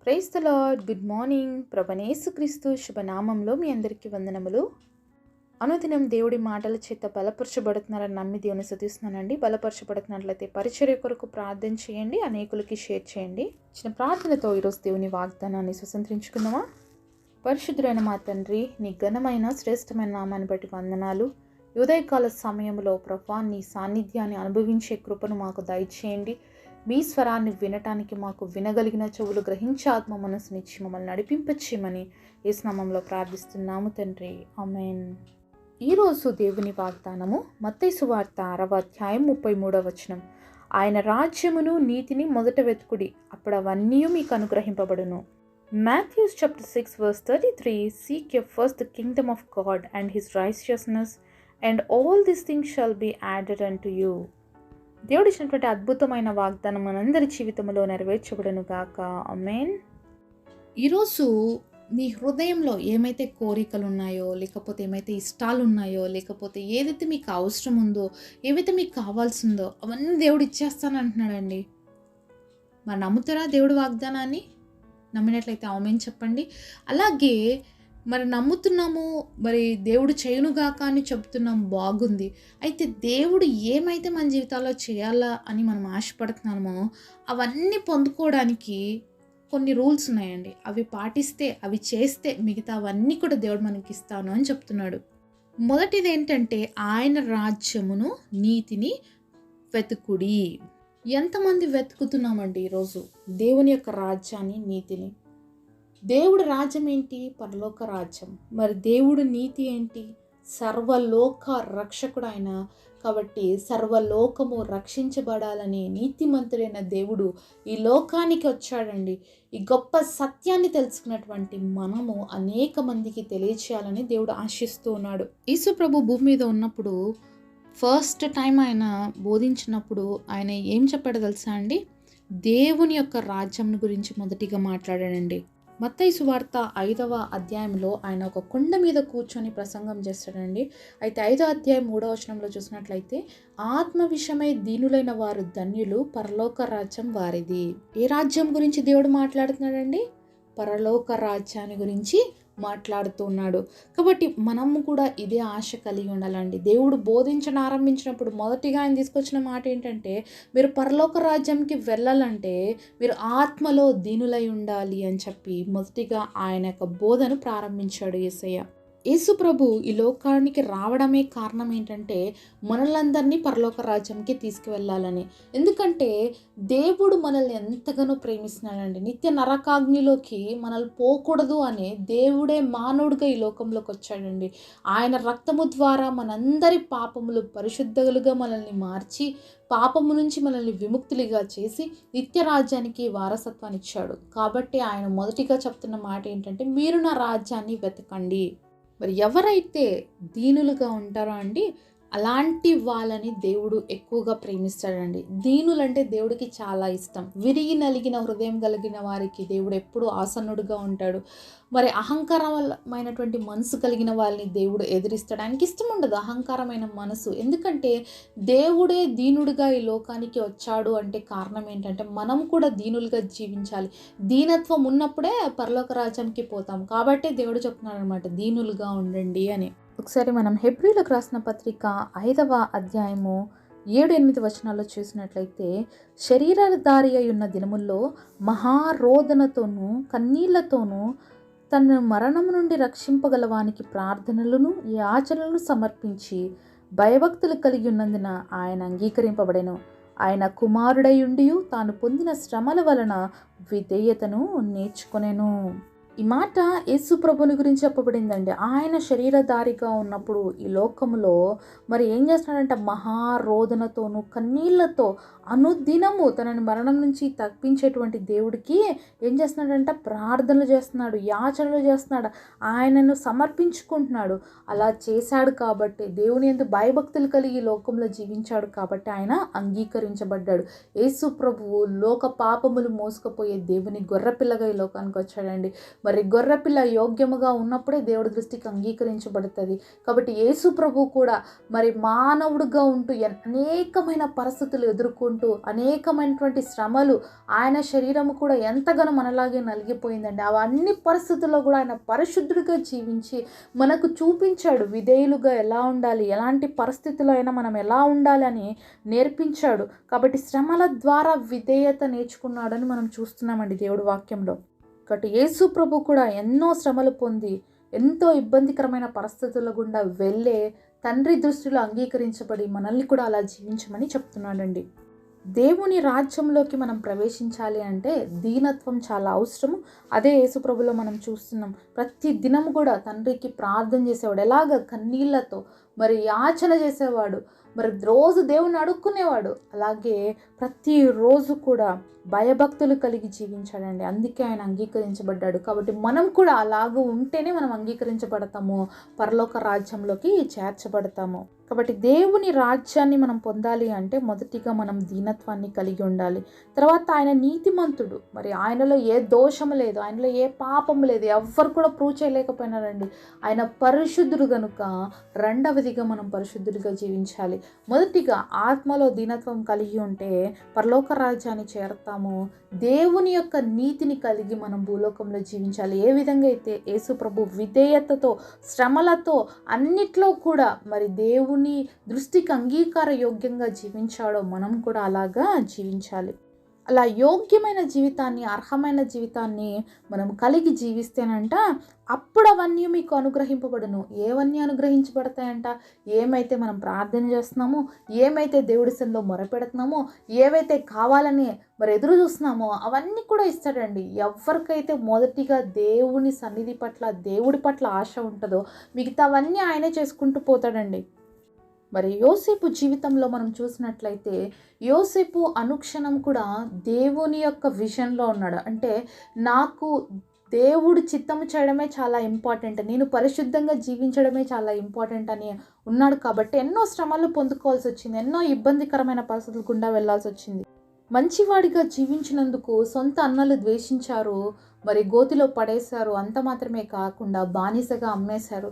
Praise the lord. Good morning. ప్రభనేసుక్రీస్తు శుభనామంలో మీ అందరికీ వందనములు. అనుదినం దేవుడి మాటల చేత బలపరచబడుతున్నారని నమ్మి దేవుని స్తుతిస్తున్నానండి. బలపరచబడుతున్నట్లయితే పరిచర్య కొరకు ప్రార్థన చేయండి, అనేకులకి షేర్ చేయండి. చిన్న ప్రార్థనతో ఈరోజు దేవుని వాగ్దానాన్ని స్వతంత్రించుకుందామా. పరిశుద్ధుడైన మా తండ్రి, నీ ఘనమైన శ్రేష్టమైన నామాన్ని బట్టి వందనాలు. ఉదయకాల సమయంలో ప్రభువా, నీ సాన్నిధ్యాన్ని అనుభవించే కృపను మాకు దయచేయండి. మీ స్వరాన్ని వినటానికి మాకు వినగలిగిన చెవులు, గ్రహించే ఆత్మ మనసునిచ్చి మమ్మల్ని నడిపింపచేయమని యేసు నామములో ప్రార్థిస్తున్నాము తండ్రి, ఆమేన్. ఈరోజు దేవుని వాగ్దానము మత్తయి సువార్త 6వ అధ్యాయం 33వ వచనం. ఆయన రాజ్యమును నీతిని మొదట వెతుకుడి, అప్పుడు అవన్నీ మీకు అనుగ్రహింపబడును. Matthew chapter 6 verse 33, seek ye first the kingdom of God and his righteousness, and all these things shall be added unto you. దేవుడు ఇచ్చినటువంటి అద్భుతమైన వాగ్దానం మనందరి జీవితంలో నెరవేర్చబడును గాక, ఆమేన్. ఈరోజు మీ హృదయంలో ఏమైతే కోరికలు ఉన్నాయో, లేకపోతే ఏమైతే ఇష్టాలు ఉన్నాయో, లేకపోతే ఏదైతే మీకు అవసరం ఉందో, ఏవైతే మీకు కావాల్సిందో అవన్నీ దేవుడు ఇచ్చేస్తానంటున్నాడండి. మరి నమ్ముతారా దేవుడి వాగ్దానాన్ని? నమ్మినట్లయితే ఆమేన్ చెప్పండి. అలాగే మరి నమ్ముతున్నాము, మరి దేవుడు చేయునుగాక అని చెప్తున్నాం, బాగుంది. అయితే దేవుడు ఏమైతే మన జీవితాల్లో చేయాలా అని మనం ఆశపడుతున్నామో అవన్నీ పొందుకోవడానికి కొన్ని రూల్స్ ఉన్నాయండి. అవి పాటిస్తే, అవి చేస్తే మిగతా అవన్నీ కూడా దేవుడు మనకి ఇస్తాను అని చెప్తున్నాడు. మొదటిది ఏంటంటే, ఆయన రాజ్యమును నీతిని వెతుకుడి. ఎంతమంది వెతుకుతున్నామండి ఈరోజు దేవుని యొక్క రాజ్యాన్ని, నీతిని? దేవుడి రాజ్యం ఏంటి? పరలోక రాజ్యం. మరి దేవుడి నీతి ఏంటి? సర్వలోక రక్షకుడు ఆయన. కాబట్టి సర్వలోకము రక్షించబడాలని నీతిమంతుడైన దేవుడు ఈ లోకానికి వచ్చాడండి. ఈ గొప్ప సత్యాన్ని తెలుసుకున్నటువంటి మనము అనేక మందికి తెలియచేయాలని దేవుడు ఆశిస్తూ ఉన్నాడు. యేసు ప్రభు భూమి మీద ఉన్నప్పుడు ఫస్ట్ టైం ఆయన బోధించినప్పుడు ఆయన ఏం చెప్పాడో తెలుసా అండి? దేవుని యొక్క రాజ్యం గురించి మొదటిగా మాట్లాడాడండి. మత్తయి సువార్త 5వ అధ్యాయంలో ఆయన ఒక కొండ మీద కూర్చొని ప్రసంగం చేస్తాడండి. అయితే 5వ అధ్యాయం 3వ వచనంలో చూసినట్లయితే, ఆత్మ విషయమై దీనులైన వారు ధన్యులు, పరలోక రాజ్యం వారిది. ఏ రాజ్యం గురించి దేవుడు మాట్లాడుతున్నాడండి? పరలోక రాజ్యాన్ని గురించి మాట్లాడుతున్నాడు. కాబట్టి మనము కూడా ఇదే ఆశ కలిగి ఉండాలండి. దేవుడు బోధించడం ఆరంభించినప్పుడు మొదటిగా ఆయన తీసుకొచ్చిన మాట ఏంటంటే, మీరు పరలోక రాజ్యంకి వెళ్ళాలంటే మీరు ఆత్మలో దీనులై ఉండాలి అని చెప్పి మొదటిగా ఆయన యొక్క బోధను ప్రారంభించాడు యేసయ్య. యేసు ప్రభు ఈ లోకానికి రావడమే కారణం ఏంటంటే, మనలందరినీ పరలోక రాజ్యంకి తీసుకువెళ్ళాలని. ఎందుకంటే దేవుడు మనల్ని ఎంతగానో ప్రేమిస్తున్నాడండి. నిత్య నరకాగ్నిలోకి మనల్ని పోకూడదు అని దేవుడే మానవుడిగా ఈ లోకంలోకి వచ్చాడండి. ఆయన రక్తము ద్వారా మనందరి పాపములు పరిశుద్ధులుగా మనల్ని మార్చి, పాపము నుంచి మనల్ని విముక్తులుగా చేసి నిత్య రాజ్యానికి వారసత్వాన్ని ఇచ్చాడు. కాబట్టి ఆయన మొదటిగా చెప్తున్న మాట ఏంటంటే, మీరు నా రాజ్యాన్ని వెతకండి. మరి ఎవరైతే దీనులుగా ఉంటారో అండి, అలాంటి వాళ్ళని దేవుడు ఎక్కువగా ప్రేమిస్తాడండి. దీనులంటే దేవుడికి చాలా ఇష్టం. విరిగి నలిగిన హృదయం కలిగిన వారికి దేవుడు ఎప్పుడు ఆసన్నుడుగా ఉంటాడు. మరి అహంకారమైనటువంటి మనసు కలిగిన వాళ్ళని దేవుడు ఎదిరిస్తాడు. ఆయనకి ఇష్టం ఉండదు అహంకారమైన మనసు. ఎందుకంటే దేవుడే దీనుడిగా ఈ లోకానికి వచ్చాడు అంటే కారణం ఏంటంటే, మనం కూడా దీనులుగా జీవించాలి. దీనత్వం ఉన్నప్పుడే పరలోక రాజ్యానికి పోతాం. కాబట్టే దేవుడు చెప్తున్నాడు అనమాట, దీనులుగా ఉండండి అని. ఒకసారి మనం హెబ్రీలకు రాసిన పత్రిక 5వ అధ్యాయము 7-8 వచనాల్లో చూసినట్లయితే, శరీరధారి అయి ఉన్న దినముల్లో మహారోదనతోనూ కన్నీళ్లతోనూ తన మరణము నుండి రక్షింపగలవానికి ప్రార్థనలను యాచనలను సమర్పించి భయభక్తులు కలిగి ఉన్నందున ఆయన అంగీకరింపబడెను. ఆయన కుమారుడై ఉండి తాను పొందిన శ్రమల వలన విధేయతను నేర్చుకొనెను. ఈ మాట యేసు ప్రభుని గురించి చెప్పబడిందండి. ఆయన శరీరధారిగా ఉన్నప్పుడు ఈ లోకములో మరి ఏం చేస్తున్నాడంటే, మహారోదనతోనూ కన్నీళ్లతో అనుదినము తనని మరణం నుంచి తప్పించేటువంటి దేవుడికి ఏం చేస్తున్నాడంటే, ప్రార్థనలు చేస్తున్నాడు, యాచనలు చేస్తున్నాడు, ఆయనను సమర్పించుకుంటున్నాడు. అలా చేశాడు కాబట్టి, దేవుని యందు భయభక్తులు కలిగి ఈ లోకంలో జీవించాడు కాబట్టి ఆయన అంగీకరించబడ్డాడు. యేసు ప్రభువు లోక పాపములు మోసుకుపోయే దేవుని గొర్రెపిల్లగా ఈ లోకానికి వచ్చాడండి. మరి గొర్రెపిల్ల యోగ్యముగా ఉన్నప్పుడే దేవుడి దృష్టికి అంగీకరించబడుతుంది. కాబట్టి యేసు ప్రభు కూడా మరి మానవుడిగా ఉంటూ అనేకమైన పరిస్థితులు ఎదుర్కొంటూ ఎదుర్కొంటూ అనేకమైనటువంటి శ్రమలు, ఆయన శరీరము కూడా ఎంతగానో మనలాగే నలిగిపోయిందండి. అవన్నీ పరిస్థితుల్లో కూడా ఆయన పరిశుద్ధుడిగా జీవించి మనకు చూపించాడు విధేయులుగా ఎలా ఉండాలి, ఎలాంటి పరిస్థితుల్లో అయినా మనం ఎలా ఉండాలి అని నేర్పించాడు. కాబట్టి శ్రమల ద్వారా విధేయత నేర్చుకున్నాడని మనం చూస్తున్నామండి దేవుడి వాక్యంలో. కాబట్టి యేసు ప్రభు కూడా ఎన్నో శ్రమలు పొంది ఎంతో ఇబ్బందికరమైన పరిస్థితుల గుండా వెళ్ళే తండ్రి దృష్టిలో అంగీకరించబడి మనల్ని కూడా అలా జీవించమని చెప్తున్నాడండి. దేవుని రాజ్యంలోకి మనం ప్రవేశించాలి అంటే దీనత్వం చాలా అవసరము. అదే యేసుప్రభులో మనం చూస్తున్నాం. ప్రతి దినం కూడా తండ్రికి ప్రార్థన చేసేవాడు. ఎలాగ కన్నీళ్లతో మరి యాచన చేసేవాడు, మరి రోజు దేవుని అడుక్కునేవాడు. అలాగే ప్రతిరోజు కూడా భయభక్తులు కలిగి జీవించాడండి. అందుకే ఆయన అంగీకరించబడ్డాడు. కాబట్టి మనం కూడా అలాగ ఉంటేనే మనం అంగీకరించబడతాము, పరలోక రాజ్యంలోకి చేర్చబడతాము. కాబట్టి దేవుని రాజ్యాన్ని మనం పొందాలి అంటే మొదటిగా మనం దీనత్వాన్ని కలిగి ఉండాలి. తర్వాత ఆయన నీతిమంతుడు, మరి ఆయనలో ఏ దోషము లేదు, ఆయనలో ఏ పాపము లేదు, ఎవ్వరు కూడా ప్రూవ్ చేయలేకపోయినారండి. ఆయన పరిశుద్ధుడు కనుక రెండవదిగా మనం పరిశుద్ధుడిగా జీవించాలి. మొదటిగా ఆత్మలో దీనత్వం కలిగి ఉంటే పరలోక రాజ్యాన్ని చేరతాము. దేవుని యొక్క నీతిని కలిగి మనం భూలోకంలో జీవించాలి. ఏ విధంగా అయితే యేసు ప్రభు విధేయతతో శ్రమలతో అన్నిట్లో కూడా మరి దేవుని దృష్టికి అంగీకార యోగ్యంగా జీవించాడో మనం కూడా అలాగా జీవించాలి. అలా యోగ్యమైన జీవితాన్ని, అర్హమైన జీవితాన్ని మనం కలిగి జీవిస్తేనంట అప్పుడు అవన్నీ మీకు అనుగ్రహింపబడును. ఏవన్నీ అనుగ్రహించబడతాయంట? ఏమైతే మనం ప్రార్థన చేస్తున్నామో, ఏమైతే దేవుడి సన్నిధిలో మొరపెడుతున్నామో, ఏవైతే కావాలని మరి ఎదురు చూస్తున్నామో అవన్నీ కూడా ఇస్తాడండి. ఎవరికైతే మొదటిగా దేవుని సన్నిధి పట్ల, దేవుడి పట్ల ఆశ ఉంటుందో మిగతావన్నీ ఆయనే చేసుకుంటూ పోతాడండి. మరి యోసేపు జీవితంలో మనం చూసినట్లయితే యోసేపు అనుక్షణం కూడా దేవుని యొక్క విజన్లో ఉన్నాడు. అంటే నాకు దేవుడు చిత్తము చేయడమే చాలా ఇంపార్టెంట్, నేను పరిశుద్ధంగా జీవించడమే చాలా ఇంపార్టెంట్ అని ఉన్నాడు. కాబట్టి ఎన్నో శ్రమలు పొందుకోవాల్సి వచ్చింది, ఎన్నో ఇబ్బందికరమైన పరిస్థితులు గుండా వెళ్ళాల్సి వచ్చింది. మంచివాడిగా జీవించినందుకు సొంత అన్నలు ద్వేషించారు, మరి గోతిలో పడేశారు. అంత మాత్రమే కాకుండా బానిసగా అమ్మేశారు.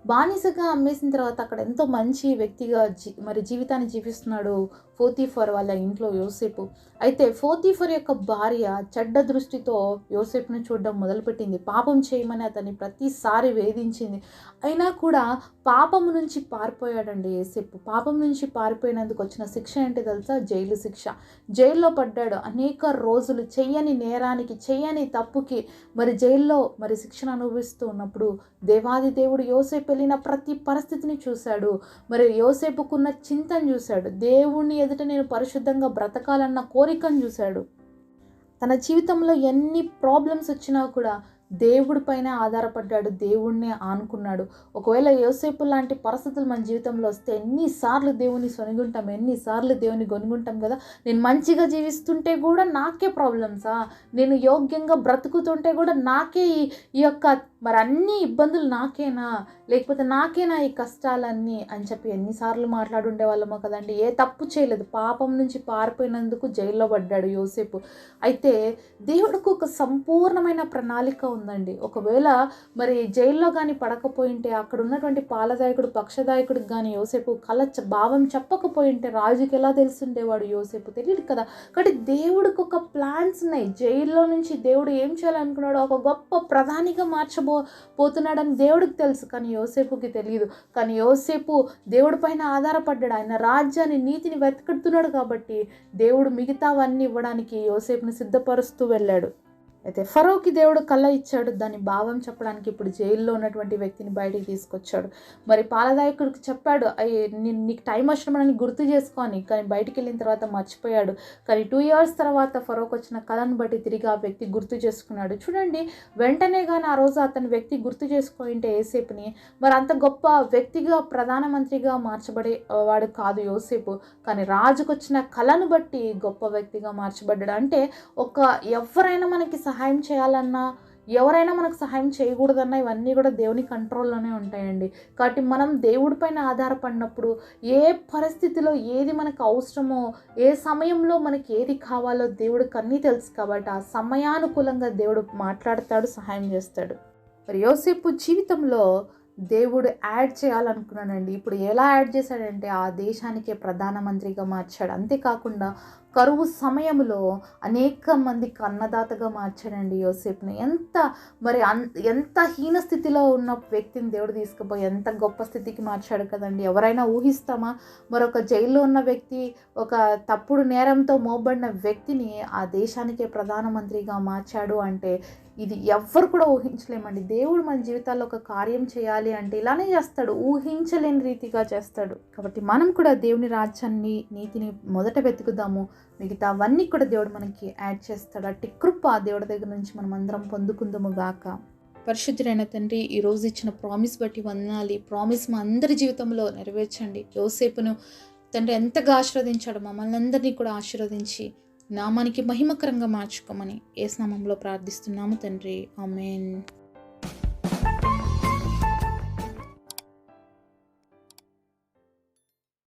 బానిసగా అమ్మేసిన తర్వాత అక్కడ ఎంతో మంచి వ్యక్తిగా మరి జీవితాన్ని జీవిస్తున్నాడు పోతీఫర్ వాళ్ళ ఇంట్లో యోసేపు. అయితే పోతీఫర్ యొక్క భార్య చెడ్డ దృష్టితో యోసేపును చూడడం మొదలుపెట్టింది. పాపం చేయమని అతన్ని ప్రతిసారి వేధించింది. అయినా కూడా పాపం నుంచి పారిపోయాడండి యోసేపు. పాపం నుంచి పారిపోయినందుకు వచ్చిన శిక్ష ఏంటి తెలుసా? జైలు శిక్ష. జైల్లో పడ్డాడు. అనేక రోజులు చెయ్యని నేరానికి, చెయ్యని తప్పుకి మరి జైల్లో మరి శిక్షను అనుభవిస్తూ ఉన్నప్పుడు దేవాది దేవుడు యోసేపు వెళ్ళిన ప్రతి పరిస్థితిని చూశాడు. మరి యోసేపుకున్న చింతను చూశాడు. దేవుణ్ణి ఎదుట నేను పరిశుద్ధంగా బ్రతకాలన్న కోరికను చూశాడు. తన జీవితంలో ఎన్ని ప్రాబ్లమ్స్ వచ్చినా కూడా దేవుడి పైన ఆధారపడ్డాడు, దేవుణ్ణే ఆనుకున్నాడు. ఒకవేళ యోసేపు లాంటి పరిస్థితులు మన జీవితంలో వస్తే ఎన్నిసార్లు దేవుని సొనిగుంటాం, ఎన్నిసార్లు దేవుని గొనుగుంటాం కదా. నేను మంచిగా జీవిస్తుంటే కూడా నాకే ప్రాబ్లమ్సా, నేను యోగ్యంగా బ్రతుకుతుంటే కూడా నాకే ఈ యొక్క మరి అన్ని ఇబ్బందులు నాకేనా, లేకపోతే నాకేనా ఈ కష్టాలన్నీ అని చెప్పి ఎన్నిసార్లు మాట్లాడుండే వాళ్ళమో కదండి. ఏ తప్పు చేయలేదు, పాపం నుంచి పారిపోయినందుకు జైల్లో పడ్డాడు యోసేపు. అయితే దేవుడికి ఒక సంపూర్ణమైన ప్రణాళిక ఉందండి. ఒకవేళ మరి జైల్లో కానీ పడకపోయింటే అక్కడ ఉన్నటువంటి పాలదాయకుడు, పక్షదాయకుడికి కానీ యోసేపు భావం చెప్పకపోయింటే రాజుకి ఎలా తెలుసుండేవాడు యోసేపు? తెలియదు కదా. కాబట్టి దేవుడికి ఒక ప్లాన్స్ ఉన్నాయి. జైల్లో నుంచి దేవుడు ఏం చేయాలనుకున్నాడో, ఒక గొప్ప ప్రధానిగా పోతున్నాడని దేవుడికి తెలుసు, కానీ యోసేపుకి తెలియదు. కానీ యోసేపు దేవుడి పైన ఆధారపడ్డాడు. ఆయన రాజ్యాన్ని, నీతిని వెతుకుతున్నాడు కాబట్టి దేవుడు మిగతావన్నీ ఇవ్వడానికి యోసేపుని సిద్ధపరుస్తూ వెళ్ళాడు. అయితే ఫరోకి దేవుడు కళ ఇచ్చాడు, దాని భావం చెప్పడానికి ఇప్పుడు జైల్లో ఉన్నటువంటి వ్యక్తిని బయటికి తీసుకొచ్చాడు. మరి పాలదాయకుడికి చెప్పాడు, నీకు టైం వచ్చినప్పుడు గుర్తు చేసుకొని, కానీ బయటికి వెళ్ళిన తర్వాత మర్చిపోయాడు. కానీ 2 years తర్వాత ఫరోకి వచ్చిన కళను బట్టి తిరిగి ఆ వ్యక్తి గుర్తు చేసుకున్నాడు. చూడండి, వెంటనే కానీ ఆ రోజు అతని వ్యక్తి గుర్తు చేసుకుంటే యోసేపుని మరి అంత గొప్ప వ్యక్తిగా, ప్రధానమంత్రిగా మార్చబడే వాడు కాదు యోసేపు. కానీ రాజుకు వచ్చిన కళను బట్టి గొప్ప వ్యక్తిగా మార్చబడ్డాడు. అంటే ఎవరైనా మనకి సహాయం చేయాలన్నా, ఎవరైనా మనకు సహాయం చేయకూడదన్నా ఇవన్నీ కూడా దేవుని కంట్రోల్లోనే ఉంటాయండి. కాబట్టి మనం దేవుడి పైన ఆధారపడినప్పుడు ఏ పరిస్థితిలో ఏది మనకు అవసరమో, ఏ సమయంలో మనకి ఏది కావాలో దేవుడికి అన్నీ తెలుసు. కాబట్టి ఆ సమయానుకూలంగా దేవుడు మాట్లాడతాడు, సహాయం చేస్తాడు. మరి యోసేపు జీవితంలో దేవుడు యాడ్ చేయాలనుకున్నానండి. ఇప్పుడు ఎలా యాడ్ చేశాడంటే ఆ దేశానికే ప్రధానమంత్రిగా మార్చాడు. అంతేకాకుండా కరువు సమయంలో అనేక మందికి అన్నదాతగా మార్చాడండి యోసేపుని. ఎంత హీన స్థితిలో ఉన్న వ్యక్తిని దేవుడు తీసుకుపోయి ఎంత గొప్ప స్థితికి మార్చాడు కదండి. ఎవరైనా ఊహిస్తామా? మరొక జైల్లో ఉన్న వ్యక్తి, ఒక తప్పుడు నేరంతో మోబడిన వ్యక్తిని ఆ దేశానికే ప్రధానమంత్రిగా మార్చాడు అంటే ఇది ఎవ్వరు కూడా ఊహించలేమండి. దేవుడు మన జీవితాల్లో ఒక కార్యం చేయాలి అంటే ఇలానే చేస్తాడు, ఊహించలేని రీతిగా చేస్తాడు. కాబట్టి మనం కూడా దేవుని రాజ్యాన్ని, నీతిని మొదట వెతుకుదాము. మిగతా అవన్నీ కూడా దేవుడు మనకి యాడ్ చేస్తాడు. అట్టి కృప దేవుడి దగ్గర నుంచి మనం అందరం పొందుకుందాము గాక. పరిశుద్ధుడైన తండ్రి, ఈరోజు ఇచ్చిన ప్రామిస్ బట్టి వందనాలు. ఈ ప్రామిస్ మా అందరి జీవితంలో నెరవేర్చండి. యోసేపును తండ్రి ఎంతగా ఆశీర్వదించాడు, మమ్మల్ని అందరినీ కూడా ఆశీర్వదించి నామానికి మహిమకరంగా మార్చుకోమని యేసు నామములో ప్రార్థిస్తున్నాము తండ్రి. ఆమేన్.